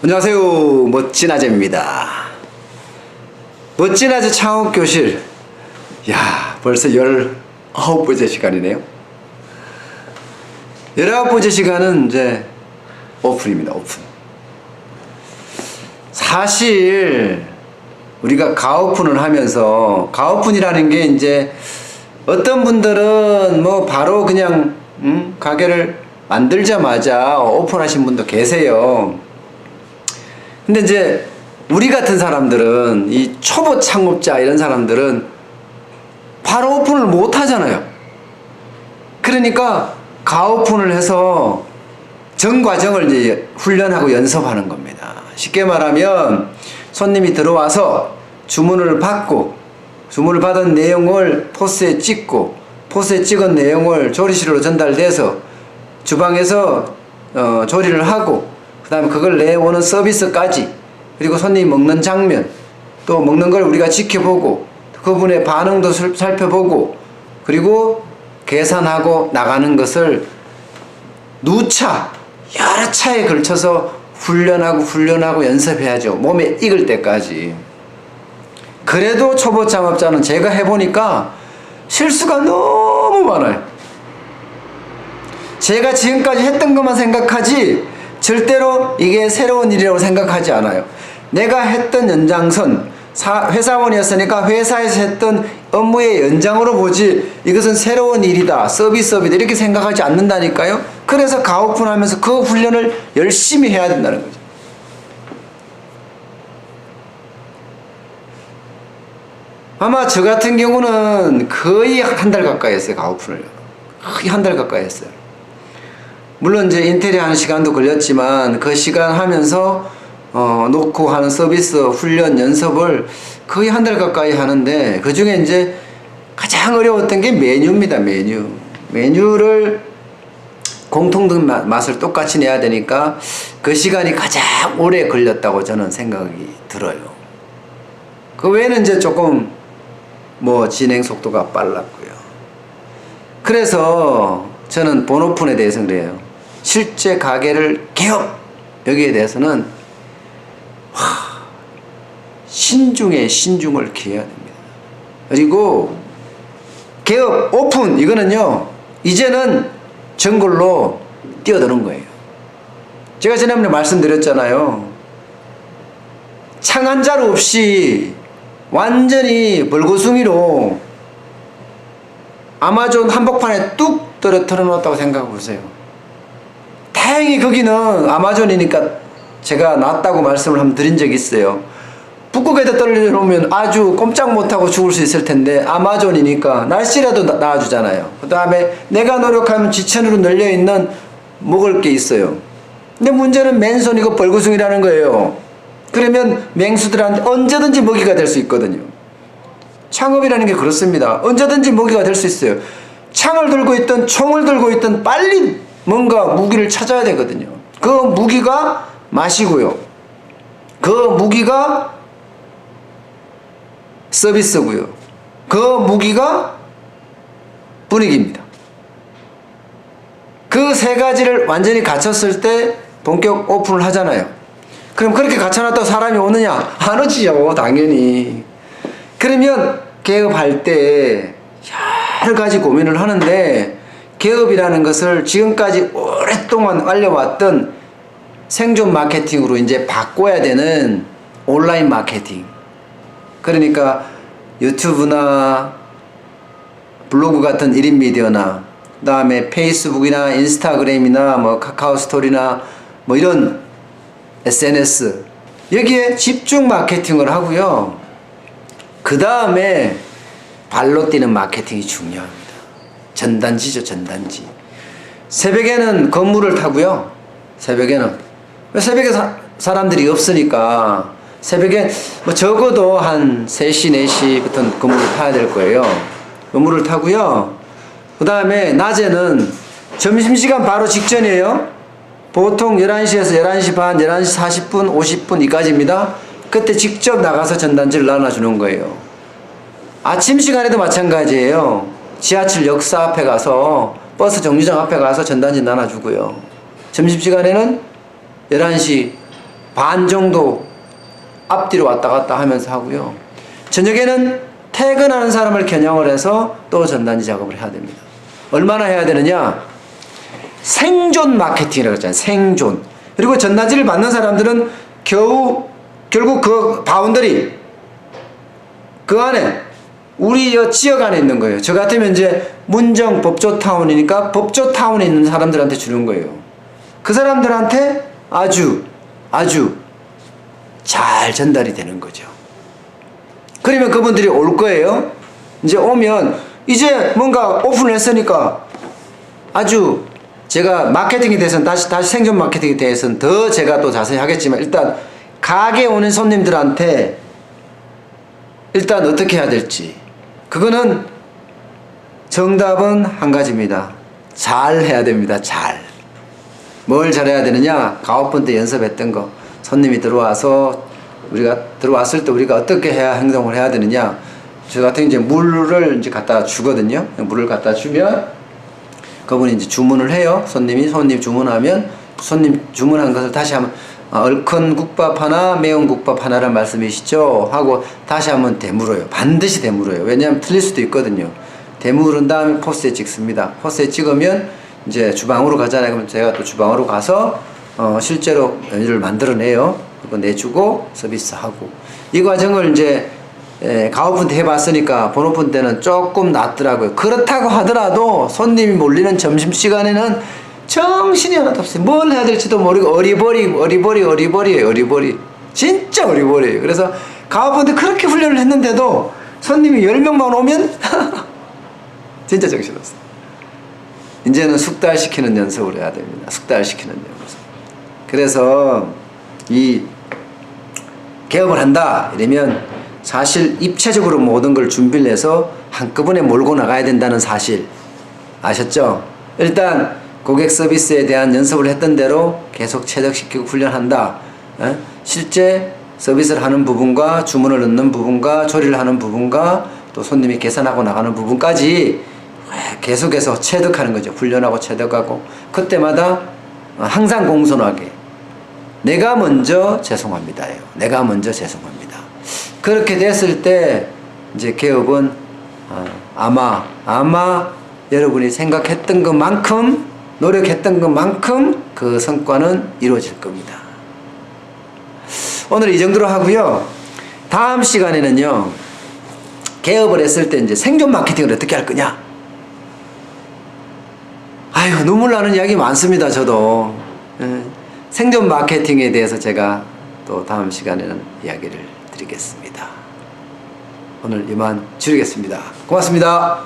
안녕하세요. 멋진 아재입니다. 멋진 아재 창업교실. 야, 벌써 19번째 시간이네요. 19번째 시간은 이제 오픈입니다. 오픈. 사실 우리가 가오픈을 하면서, 가오픈이라는 게 이제 어떤 분들은 뭐 바로 그냥 가게를 만들자마자 오픈하신 분도 계세요. 근데 이제 우리 같은 사람들은, 이 초보 창업자 이런 사람들은 바로 오픈을 못 하잖아요. 그러니까 가오픈을 해서 전 과정을 이제 훈련하고 연습하는 겁니다. 쉽게 말하면 손님이 들어와서 주문을 받고, 주문을 받은 내용을 포스에 찍고, 포스에 찍은 내용을 조리실로 전달돼서 주방에서 조리를 하고, 그 다음에 그걸 내오는 서비스까지, 그리고 손님이 먹는 장면, 또 먹는 걸 우리가 지켜보고 그분의 반응도 살펴보고, 그리고 계산하고 나가는 것을 누차 여러 차에 걸쳐서 훈련하고 연습해야죠. 몸에 익을 때까지. 그래도 초보 창업자는 제가 해보니까 실수가 너무 많아요. 제가 지금까지 했던 것만 생각하지 절대로 이게 새로운 일이라고 생각하지 않아요. 내가 했던 연장선, 회사원이었으니까 회사에서 했던 업무의 연장으로 보지, 이것은 새로운 일이다, 서비스업이다 이렇게 생각하지 않는다니까요. 그래서 가오픈하면서 그 훈련을 열심히 해야 된다는 거죠. 아마 저 같은 경우는 거의 한 달 가까이 했어요. 가오픈을 거의 한 달 가까이 했어요. 물론 이제 인테리어 하는 시간도 걸렸지만 그 시간 하면서 놓고 하는 서비스 훈련 연습을 거의 한 달 가까이 하는데, 그 중에 이제 가장 어려웠던 게 메뉴입니다. 메뉴를 공통된 맛을 똑같이 내야 되니까 그 시간이 가장 오래 걸렸다고 저는 생각이 들어요. 그 외에는 이제 조금 뭐 진행 속도가 빨랐고요. 그래서 저는 본오픈에 대해서 그래요. 실제 가게를 개업, 여기에 대해서는 신중에 신중을 기해야 됩니다. 그리고 개업, 오픈 이거는요 이제는 정글로 뛰어드는 거예요. 제가 지난번에 말씀드렸잖아요. 창 한 자루 없이 완전히 벌거숭이로 아마존 한복판에 뚝 떨어뜨려 놓았다고 생각해 보세요. 다행히 거기는 아마존이니까 제가 낫다고 말씀을 한번 드린 적이 있어요. 북극에다 떨어져 놓으면 아주 꼼짝 못하고 죽을 수 있을 텐데 아마존이니까 날씨라도 나와주잖아요. 그 다음에 내가 노력하면 지천으로 널려있는 먹을 게 있어요. 근데 문제는 맨손이고 벌거숭이라는 거예요. 그러면 맹수들한테 언제든지 먹이가 될 수 있거든요. 창업이라는 게 그렇습니다. 언제든지 먹이가 될 수 있어요. 창을 들고 있든 총을 들고 있든 빨리 뭔가 무기를 찾아야 되거든요. 그 무기가 맛이고요. 그 무기가 서비스고요. 그 무기가 분위기입니다. 그 세 가지를 완전히 갖췄을 때 본격 오픈을 하잖아요. 그럼 그렇게 갖춰놨다고 사람이 오느냐? 안 오지요, 당연히. 그러면 개업할 때 여러 가지 고민을 하는데, 개업이라는 것을 지금까지 오랫동안 알려왔던 생존 마케팅으로 이제 바꿔야 되는 온라인 마케팅. 그러니까 유튜브나 블로그 같은 1인 미디어나, 그 다음에 페이스북이나 인스타그램이나 뭐 카카오 스토리나 뭐 이런 SNS, 여기에 집중 마케팅을 하고요. 그 다음에 발로 뛰는 마케팅이 중요합니다. 전단지죠, 전단지. 새벽에는 건물을 타고요. 새벽에 사람들이 없으니까 새벽에 뭐 적어도 한 3시, 4시부터 건물을 타야 될 거예요. 건물을 타고요. 그 다음에 낮에는 점심시간 바로 직전이에요. 보통 11시에서 11시 반, 11시 40분, 50분 이까지입니다. 그때 직접 나가서 전단지를 나눠주는 거예요. 아침 시간에도 마찬가지예요. 지하철 역사 앞에 가서, 버스 정류장 앞에 가서 전단지 나눠주고요. 점심시간에는 11시 반 정도 앞뒤로 왔다 갔다 하면서 하고요. 저녁에는 퇴근하는 사람을 겨냥을 해서 또 전단지 작업을 해야 됩니다. 얼마나 해야 되느냐? 생존 마케팅이라고 했잖아요. 생존. 그리고 전단지를 받는 사람들은 결국 그 바운더리, 그 안에 우리 지역 안에 있는 거예요. 저 같으면 이제 문정 법조타운이니까 법조타운에 있는 사람들한테 주는 거예요. 그 사람들한테 아주 잘 전달이 되는 거죠. 그러면 그분들이 올 거예요. 이제 오면 이제 뭔가 오픈을 했으니까 아주 제가 마케팅에 대해서는 다시 생존 마케팅에 대해서는 더 제가 또 자세히 하겠지만, 일단 가게 오는 손님들한테 일단 어떻게 해야 될지, 그거는 정답은 한 가지입니다. 잘 해야 됩니다. 뭘 잘해야 되느냐? 가오픈 때 연습했던 거. 손님이 들어와서 우리가 들어왔을 때 우리가 어떻게 해야 행동을 해야 되느냐? 저 같은 이제 물을 이제 갖다 주거든요. 물을 갖다 주면 그분이 이제 주문을 해요. 손님 주문하면 손님 주문한 것을 다시 한번 얼큰 국밥 하나, 매운 국밥 하나란 말씀이시죠? 하고 다시 한번 되물어요. 반드시 되물어요. 왜냐하면 틀릴 수도 있거든요. 되물은 다음에 포스에 찍습니다. 포스에 찍으면 이제 주방으로 가잖아요. 그럼 제가 또 주방으로 가서 실제로 메뉴를 만들어내요. 그거 내주고 서비스하고. 이 과정을 이제 가오픈 때 해봤으니까 본오픈 때는 조금 낫더라고요. 그렇다고 하더라도 손님이 몰리는 점심시간에는 정신이 하나도 없어요. 뭘 해야 될지도 모르고 어리버리예요. 진짜 어리버리예요. 그래서 가오픈 때 그렇게 훈련을 했는데도 손님이 10명만 오면 진짜 정신없어요. 이제는 숙달시키는 연습을 해야 됩니다. 숙달시키는 연습. 그래서 이 개업을 한다 이러면 사실 입체적으로 모든 걸 준비를 해서 한꺼번에 몰고 나가야 된다는 사실 아셨죠? 일단 고객 서비스에 대한 연습을 했던 대로 계속 체득시키고 훈련한다. 실제 서비스를 하는 부분과 주문을 넣는 부분과 조리를 하는 부분과 또 손님이 계산하고 나가는 부분까지 계속해서 체득하는 거죠. 훈련하고 체득하고. 그때마다 항상 공손하게 내가 먼저 죄송합니다예요. 내가 먼저 죄송합니다. 그렇게 됐을 때 이제 개업은 아마 여러분이 생각했던 것만큼, 노력했던 것만큼 그 성과는 이루어질 겁니다. 오늘 이 정도로 하고요. 다음 시간에는요, 개업을 했을 때 이제 생존 마케팅을 어떻게 할 거냐? 아유, 눈물 나는 이야기 많습니다. 저도 생존 마케팅에 대해서 제가 또 다음 시간에는 이야기를 드리겠습니다. 오늘 이만 줄이겠습니다. 고맙습니다.